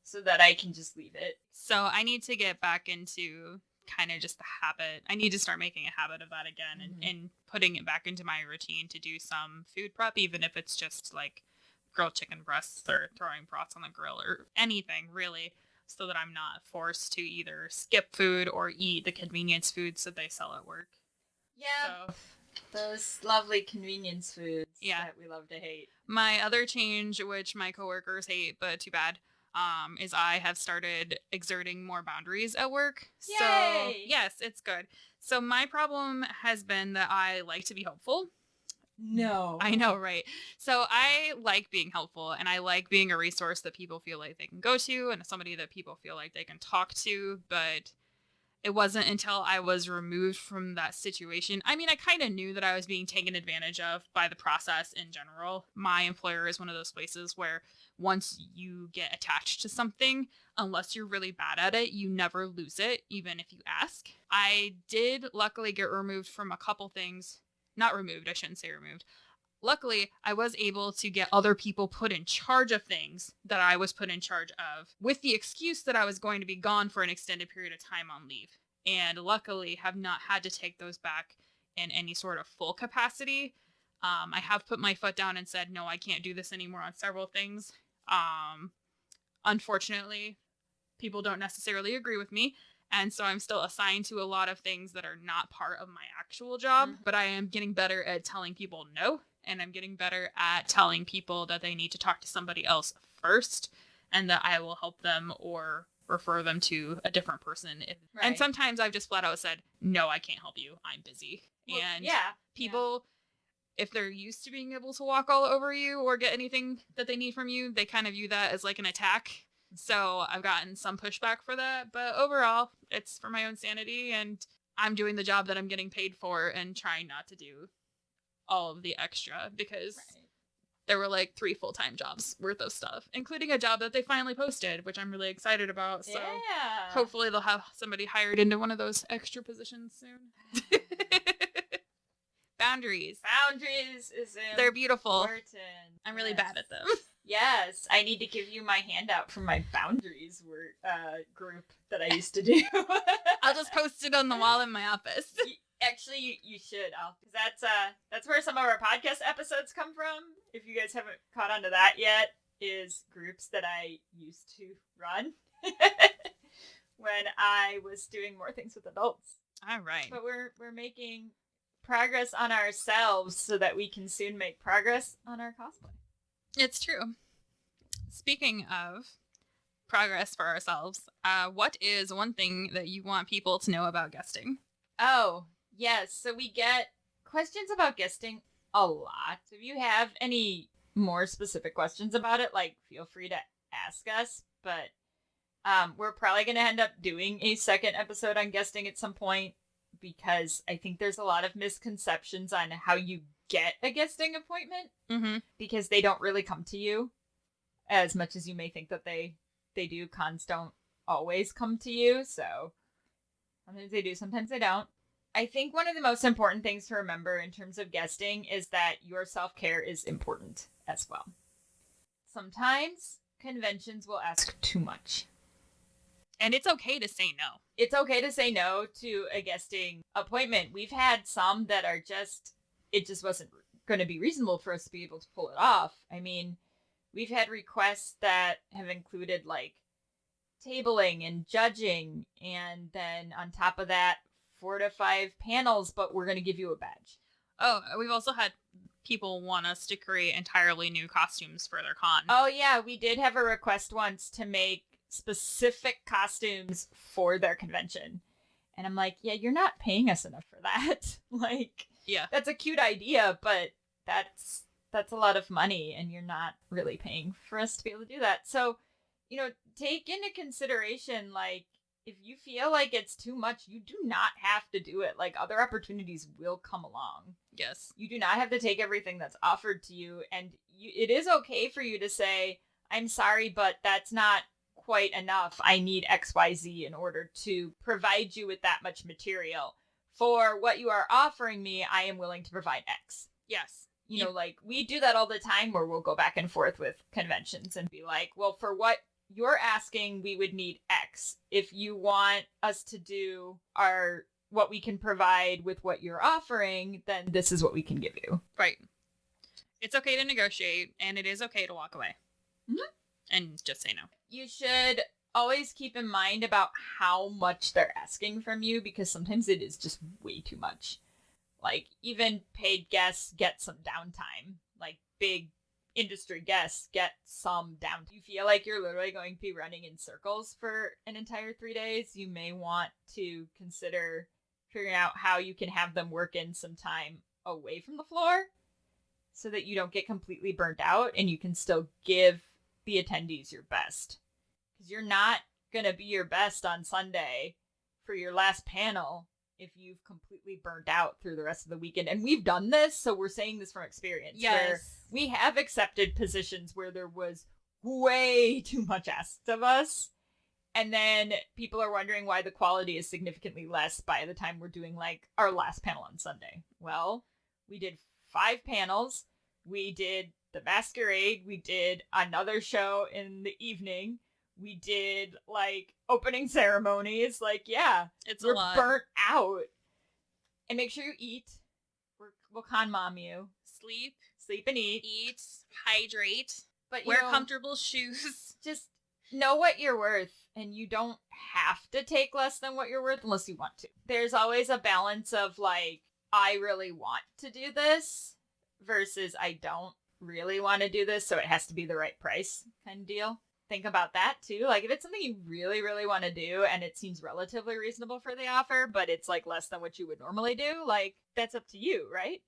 so that I can just leave it. So I need to get back into kind of just the habit. I need to start making a habit of that again and putting it back into my routine to do some food prep, even if it's just like grilled chicken breasts or throwing brats on the grill or anything really, so that I'm not forced to either skip food or eat the convenience foods that they sell at work. Yeah. So, those lovely convenience foods that we love to hate. My other change, which my coworkers hate, but too bad, is I have started exerting more boundaries at work. Yay! So, yes, it's good. So my problem has been that I like to be helpful. No. I know, right? So I like being helpful, and I like being a resource that people feel like they can go to and somebody that people feel like they can talk to, but it wasn't until I was removed from that situation. I mean, I kind of knew that I was being taken advantage of by the process in general. My employer is one of those places where once you get attached to something, unless you're really bad at it, you never lose it, even if you ask. I did luckily get removed from a couple things. Not removed, I shouldn't say removed. Luckily, I was able to get other people put in charge of things that I was put in charge of with the excuse that I was going to be gone for an extended period of time on leave. And luckily have not had to take those back in any sort of full capacity. I have put my foot down and said, no, I can't do this anymore on several things. Unfortunately, people don't necessarily agree with me. And so I'm still assigned to a lot of things that are not part of my actual job, but I am getting better at telling people no. And I'm getting better at telling people that they need to talk to somebody else first and that I will help them or refer them to a different person. Right. And sometimes I've just flat out said, no, I can't help you. I'm busy. Well, and people if they're used to being able to walk all over you or get anything that they need from you, they kind of view that as like an attack. So I've gotten some pushback for that, but overall, it's for my own sanity, and I'm doing the job that I'm getting paid for and trying not to do all of the extra, because there were like 3 full-time jobs worth of stuff, including a job that they finally posted, which I'm really excited about. So hopefully they'll have somebody hired into one of those extra positions soon. Boundaries. Boundaries is important. They're beautiful. I'm really bad at them. Yes, I need to give you my handout from my boundaries group that I used to do. I'll just post it on the wall in my office. Actually, you should. That's where some of our podcast episodes come from. If you guys haven't caught on to that yet, is groups that I used to run when I was doing more things with adults. All right. But we're making progress on ourselves so that we can soon make progress on our cosplay. It's true. Speaking of progress for ourselves, what is one thing that you want people to know about guesting? Oh, yes. So we get questions about guesting a lot. So if you have any more specific questions about it, like, feel free to ask us. But we're probably going to end up doing a second episode on guesting at some point, because I think there's a lot of misconceptions on how you get a guesting appointment, because they don't really come to you as much as you may think that they do. Cons don't always come to you, so sometimes they do, sometimes they don't. I think one of the most important things to remember in terms of guesting is that your self-care is important as well. Sometimes conventions will ask too much. And it's okay to say no. It's okay to say no to a guesting appointment. We've had some that are it just wasn't going to be reasonable for us to be able to pull it off. I mean, we've had requests that have included like tabling and judging, and then on top of that, 4 to 5 panels, but we're going to give you a badge. Oh, we've also had people want us to create entirely new costumes for their con. Oh yeah, we did have a request once to make specific costumes for their convention. And I'm like, yeah, you're not paying us enough for that. Like, yeah, that's a cute idea, but that's a lot of money, and you're not really paying for us to be able to do that. So, take into consideration, like, if you feel like it's too much, you do not have to do it. Like, other opportunities will come along. Yes. You do not have to take everything that's offered to you. And it is okay for you to say, I'm sorry, but that's not quite enough. I need XYZ in order to provide you with that much material. For what you are offering me, I am willing to provide X. Yes. Like, we do that all the time where we'll go back and forth with conventions and be like, well, for what you're asking, we would need X. If you want us to do what we can provide with what you're offering, then this is what we can give you. Right. It's okay to negotiate, and it is okay to walk away. Mm-hmm. And just say no. You should always keep in mind about how much they're asking from you, because sometimes it is just way too much. Like, even paid guests get some downtime. Like, big industry guests get some downtime. You feel like you're literally going to be running in circles for an entire 3 days, you may want to consider figuring out how you can have them work in some time away from the floor so that you don't get completely burnt out and you can still give the attendees your best. Because you're not going to be your best on Sunday for your last panel if you've completely burnt out through the rest of the weekend. And we've done this, so we're saying this from experience. Yes. Where we have accepted positions where there was way too much asked of us. And then people are wondering why the quality is significantly less by the time we're doing, like, our last panel on Sunday. Well, we did 5 panels. We did the masquerade. We did another show in the evening. We did, like, opening ceremonies. Like, yeah, we're a lot. Burnt out. And make sure you eat. We'll con mom you. Sleep and eat. Eat. Hydrate. But wear comfortable shoes. Just know what you're worth. And you don't have to take less than what you're worth unless you want to. There's always a balance of, like, I really want to do this versus I don't really want to do this, so it has to be the right price kind of deal. Think about that too. Like, if it's something you really, really want to do and it seems relatively reasonable for the offer, but it's like less than what you would normally do, like, that's up to you, right?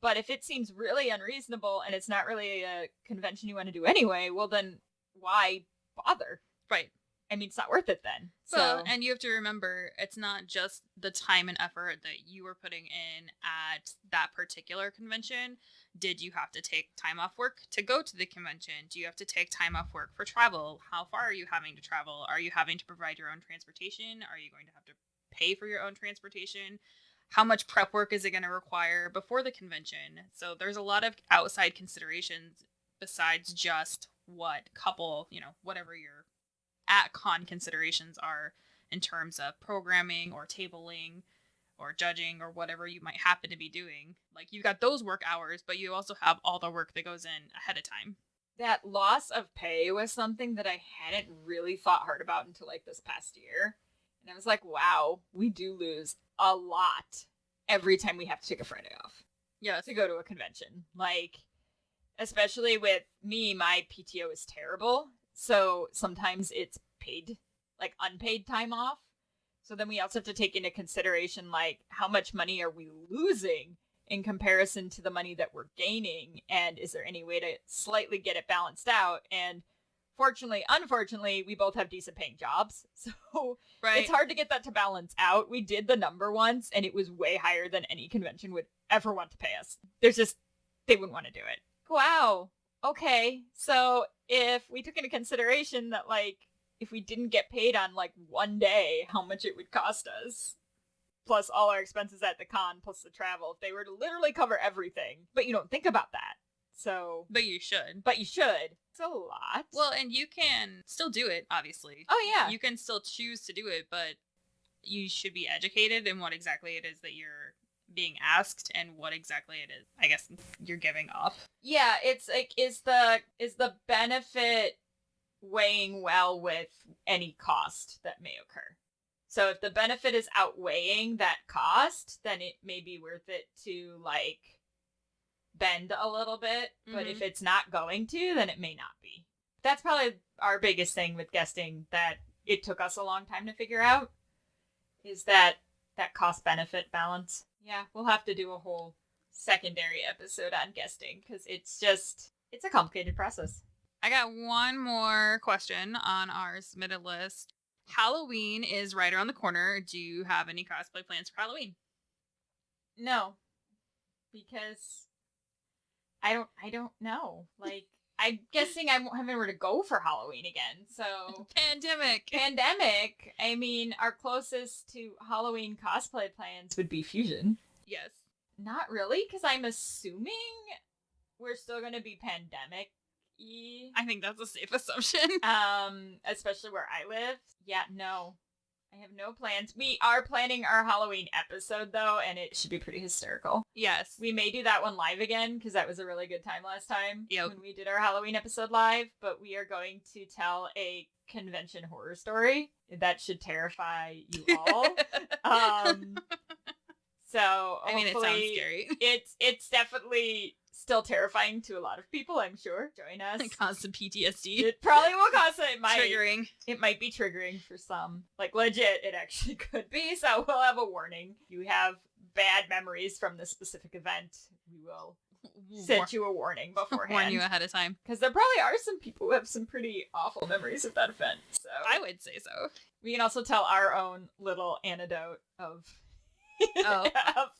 But if it seems really unreasonable and it's not really a convention you want to do anyway, well then why bother? Right. I mean, it's not worth it then. Well, and you have to remember, it's not just the time and effort that you were putting in at that particular convention. Did you have to take time off work to go to the convention? Do you have to take time off work for travel? How far are you having to travel? Are you having to provide your own transportation? Are you going to have to pay for your own transportation? How much prep work is it going to require before the convention? So there's a lot of outside considerations besides just what couple, whatever your at con considerations are in terms of programming or tabling or judging or whatever you might happen to be doing. Like, you've got those work hours, but you also have all the work that goes in ahead of time. That loss of pay was something that I hadn't really thought hard about until like this past year. And I was like, wow, we do lose a lot every time we have to take a Friday off. Yeah, to go to a convention. Like, especially with me, my PTO is terrible. So sometimes it's paid, like unpaid time off. So then we also have to take into consideration, like, how much money are we losing in comparison to the money that we're gaining? And is there any way to slightly get it balanced out? And unfortunately, we both have decent paying jobs. So It's hard to get that to balance out. We did the number once, and it was way higher than any convention would ever want to pay us. They wouldn't want to do it. Wow. Okay. So if we took into consideration that, like, if we didn't get paid on, like, one day, how much it would cost us, plus all our expenses at the con, plus the travel, if they were to literally cover everything. But you don't think about that. So. But you should. It's a lot. Well, and you can still do it, obviously. Oh, yeah. You can still choose to do it, but you should be educated in what exactly it is that you're being asked and what exactly it is, I guess, you're giving up. Yeah, it's like, is the benefit weighing well with any cost that may occur? So if the benefit is outweighing that cost, then it may be worth it to, like, bend a little bit. But if it's not going to, then it may not be. That's probably our biggest thing with guesting that it took us a long time to figure out, is that cost benefit balance. Yeah, we'll have to do a whole secondary episode on guesting because it's a complicated process. I got one more question on our submitted list. Halloween is right around the corner. Do you have any cosplay plans for Halloween? No, because I don't know. Like, I'm guessing I won't have anywhere to go for Halloween again. So Pandemic. I mean, our closest to Halloween cosplay plans would be Fusion. Yes. Not really, because I'm assuming we're still going to be pandemic-y. I think that's a safe assumption. Especially where I live. Yeah, no. I have no plans. We are planning our Halloween episode, though, and it should be pretty hysterical. Yes. We may do that one live again, because that was a really good time last time. Yep. When we did our Halloween episode live, but we are going to tell a convention horror story. That should terrify you all. So I mean, it sounds scary. It's definitely still terrifying to a lot of people, I'm sure. Join us. It causes some PTSD. It probably will cause it. Triggering. It might be triggering for some. Like, legit, it actually could be. So we'll have a warning. You have bad memories from this specific event. We will send you a warning beforehand. Warn you ahead of time. Because there probably are some people who have some pretty awful memories of that event. So I would say so. We can also tell our own little anecdote of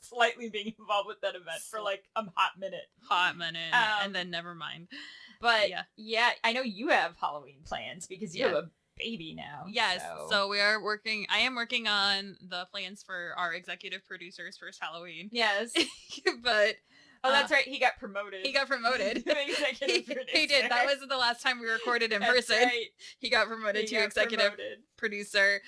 slightly being involved with that event for like a hot minute, and then never mind. But yeah, I know you have Halloween plans because you have a baby now. Yes, so I am working on the plans for our executive producer's first Halloween. Yes. But that's right, he got promoted. Executive producer. He did. That was the last time we recorded in person. Right. He got promoted to executive producer.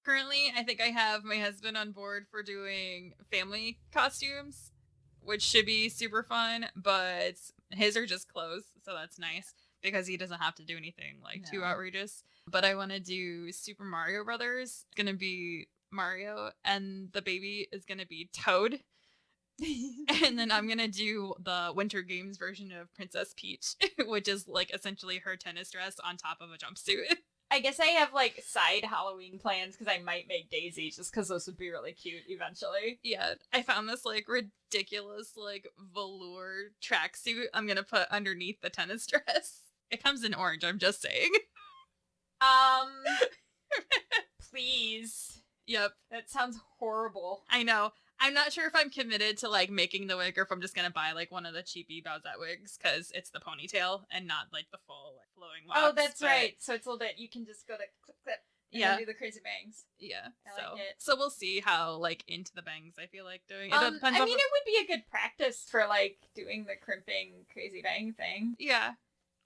Currently, I think I have my husband on board for doing family costumes, which should be super fun, but his are just clothes, so that's nice because he doesn't have to do anything too outrageous. But I want to do Super Mario Brothers. It's going to be Mario, and the baby is going to be Toad. And then I'm going to do the Winter Games version of Princess Peach, which is essentially her tennis dress on top of a jumpsuit. I guess I have, like, side Halloween plans because I might make Daisy just because those would be really cute eventually. Yeah, I found this, like, ridiculous, like, velour tracksuit I'm gonna put underneath the tennis dress. It comes in orange, I'm just saying. Please. Yep. That sounds horrible. I know. I'm not sure if I'm committed to, like, making the wig or if I'm just gonna buy, like, one of the cheapy Bowsette wigs because it's the ponytail and not, like, the full, like, flowing locks. Oh, that's right. So it's a little bit, you can just go to clip, and then do the crazy bangs. Yeah. I like it. So we'll see how, like, into the bangs I feel like doing. It depends I mean, it would be a good practice for, like, doing the crimping crazy bang thing. Yeah.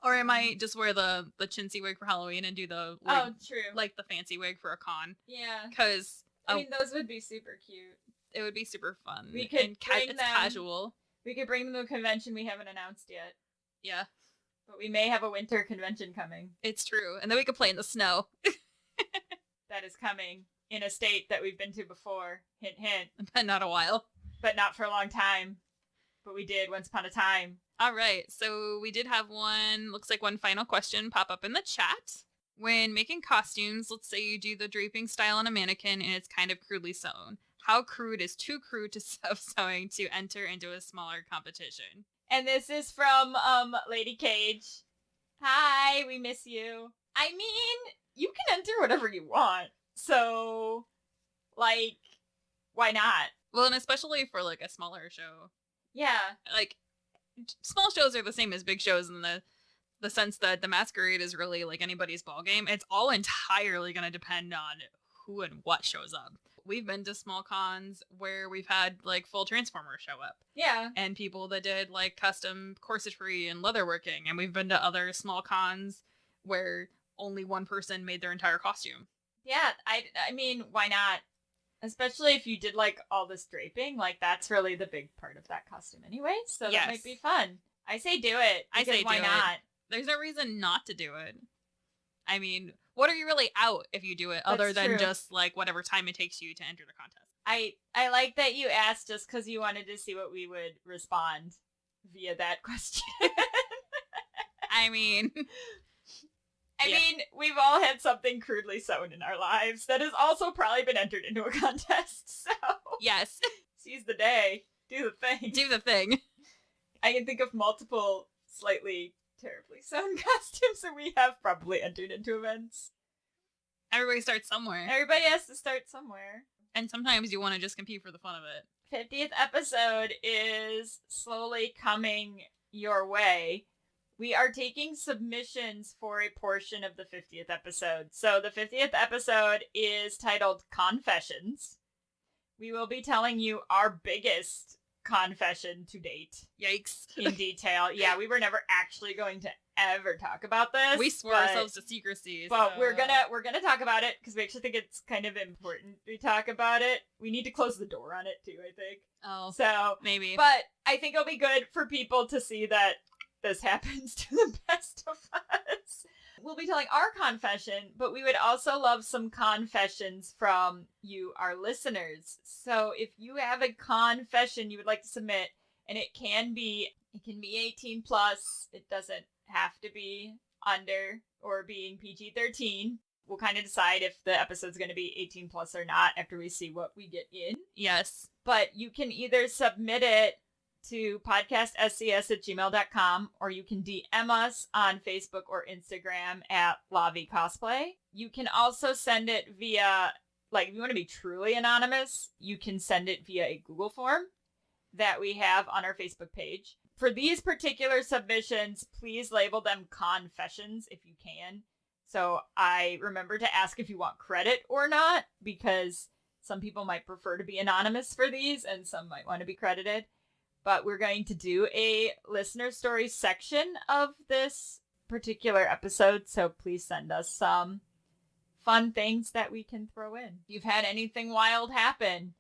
Or I might just wear the chintzy wig for Halloween and do the wig, true. like the fancy wig for a con. Yeah. Because I mean, those would be super cute. It would be super fun. We could and it's casual. We could bring them to a convention we haven't announced yet. Yeah. But we may have a winter convention coming. It's true. And then we could play in the snow. That is coming in a state that we've been to before. Hint, hint. But not a while. But not for a long time. But we did once upon a time. All right. So we did have looks like one final question pop up in the chat. When making costumes, let's say you do the draping style on a mannequin and it's kind of crudely sewn. How crude is too crude to self-sewing to enter into a smaller competition? And this is from Lady Cage. Hi, we miss you. I mean, you can enter whatever you want. So, like, why not? Well, and especially for, like, a smaller show. Yeah. Like, small shows are the same as big shows in the sense that the masquerade is really like anybody's ball game. It's all entirely going to depend on who and what shows up. We've been to small cons where we've had, like, full Transformers show up. Yeah. And people that did, like, custom corsetry and leatherworking. And we've been to other small cons where only one person made their entire costume. Yeah, I mean, why not? Especially if you did, like, all this draping. Like, that's really the big part of that costume anyway. So that might be fun. I say do it. I say why not? There's no reason not to do it. I mean, what are you really out if you do it other than just, like, whatever time it takes you to enter the contest? I like that you asked just because you wanted to see what we would respond via that question. I mean, we've all had something crudely sewn in our lives that has also probably been entered into a contest, so... Yes. Seize the day. Do the thing. Do the thing. I can think of multiple slightly terribly sewn costumes that we have probably entered into events. Everybody starts somewhere. Everybody has to start somewhere. And sometimes you want to just compete for the fun of it. 50th episode is slowly coming your way. We are taking submissions for a portion of the 50th episode. So the 50th episode is titled Confessions. We will be telling you our biggest confession to date. Yikes. In detail. Yeah, we were never actually going to ever talk about this. We swore ourselves to secrecy. But we're gonna talk about it because we actually think it's kind of important we talk about it. We need to close the door on it too, I think. Oh. So maybe. But I think it'll be good for people to see that this happens to the best of us. We'll be telling our confession, but we would also love some confessions from you, our listeners. So if you have a confession you would like to submit, and it can be 18 plus, it doesn't have to be under or being PG-13. We'll kind of decide if the episode's going to be 18 plus or not after we see what we get in. Yes. But you can either submit it to podcastscs@gmail.com, or you can DM us on Facebook or Instagram at Lavi Cosplay. You can also send it via, like, if you want to be truly anonymous, you can send it via a Google form that we have on our Facebook page. For these particular submissions, please label them confessions if you can. So I remember to ask if you want credit or not, because some people might prefer to be anonymous for these and some might want to be credited. But we're going to do a listener story section of this particular episode, so please send us some fun things that we can throw in. If you've had anything wild happen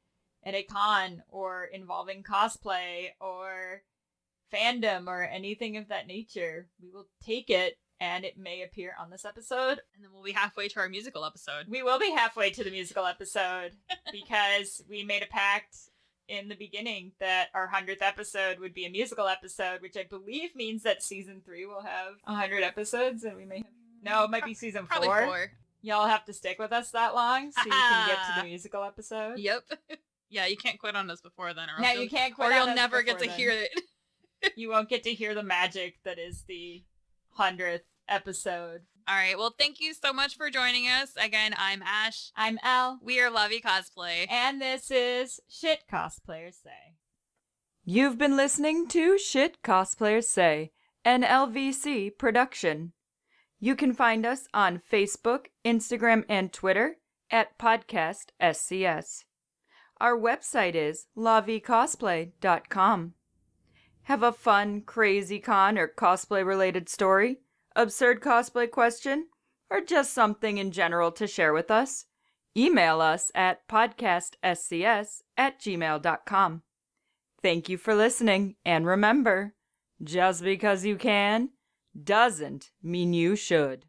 at a con or involving cosplay or fandom or anything of that nature, we will take it and it may appear on this episode. And then we'll be halfway to our musical episode. We will be halfway to the musical episode because we made a pact in the beginning that our 100th episode would be a musical episode, which I believe means that season 3 will have 100 episodes, and we may have No, it might be season 4. Probably 4. Y'all have to stick with us that long so you can get to the musical episode. Yep. Yeah, you can't quit on us before then, No, you can't quit or on you'll us never get to before hear it. You won't get to hear the magic that is the 100th episode. All right. Well, thank you so much for joining us. Again, I'm Ash. I'm Elle. We are Lovey Cosplay. And this is Shit Cosplayers Say. You've been listening to Shit Cosplayers Say, an LVC production. You can find us on Facebook, Instagram, and Twitter at Podcast SCS. Our website is lavicosplay.com. Have a fun, crazy con or cosplay-related story, absurd cosplay question, or just something in general to share with us? Email us at podcastscs@gmail.com. Thank you for listening, and remember, just because you can doesn't mean you should.